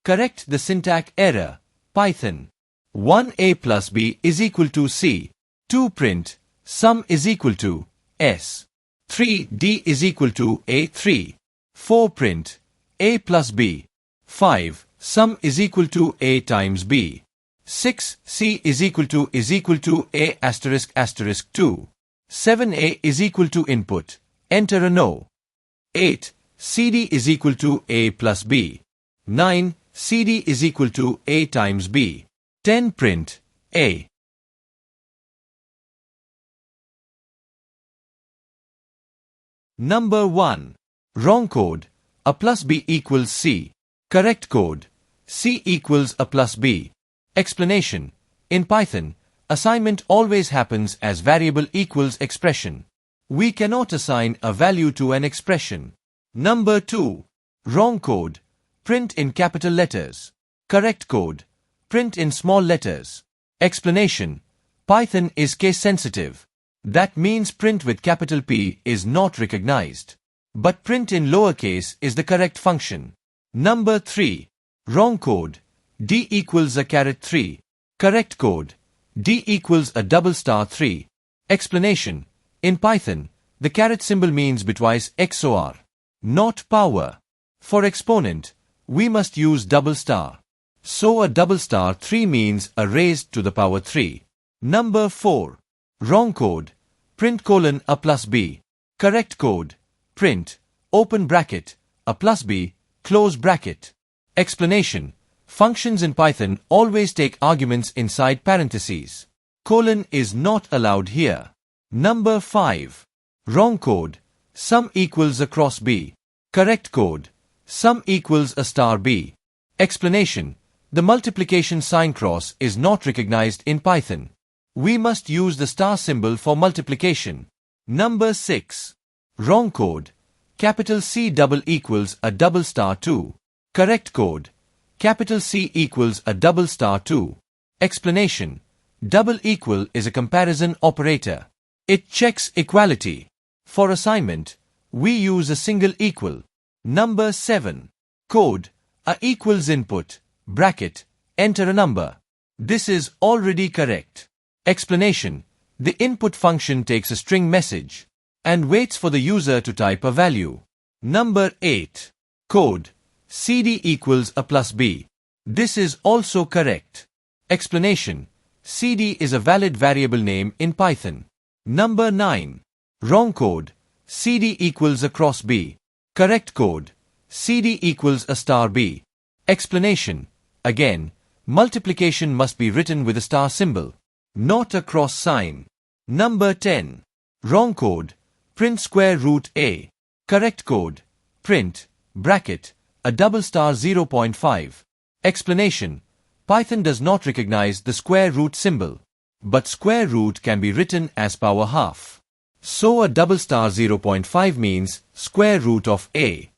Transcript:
Correct the syntax error. Python. 1a plus b is equal to c. 2 print, sum is equal to s. 3 d is equal to a. 3. 4 print, a plus b. 5, sum is equal to a times b. 6 c is equal to a asterisk asterisk 2. 7a is equal to input. Enter a no. 8 cd is equal to a plus b. 9 cd is equal to a times b. 10 print a. Number 1. Wrong code. A plus b equals c. Correct code. C equals a plus b. Explanation. In Python, assignment always happens as variable equals expression. We cannot assign a value to an expression. Number 2. Wrong code. Print in capital letters. Correct code. Print in small letters. Explanation. Python is case sensitive. That means print with capital P is not recognized. But print in lowercase is the correct function. Number 3. Wrong code. D equals a caret 3. Correct code. D equals a double star 3. Explanation. In Python, the caret symbol means bitwise XOR, not power. For exponent, we must use double star. So a double star 3 means a raised to the power 3. Number 4. Wrong code. Print colon a plus b. Correct code. Print, open bracket, a plus b, close bracket. Explanation. Functions in Python always take arguments inside parentheses. Colon is not allowed here. Number 5. Wrong code. Sum equals a cross b. Correct code. Sum equals a star b. Explanation. The multiplication sign cross is not recognized in Python. We must use the star symbol for multiplication. Number 6. Wrong code. Capital C double equals a double star 2. Correct code. Capital C equals a double star 2. Explanation. Double equal is a comparison operator. It checks equality. For assignment, we use a single equal. Number 7. Code. A equals input, bracket, enter a number. This is already correct. Explanation. The input function takes a string message and waits for the user to type a value. Number 8. Code. cd equals a plus b. This is also correct. Explanation. cd is a valid variable name in Python. Number 9. Wrong code. cd equals a cross b. Correct code. cd equals a star b. Explanation. Again, multiplication must be written with a star symbol, not a cross sign. Number 10. Wrong code. Print square root a. Correct code. Print, bracket, a double star 0.5. Explanation. Python does not recognize the square root symbol, but square root can be written as power half. So a double star 0.5 means square root of a.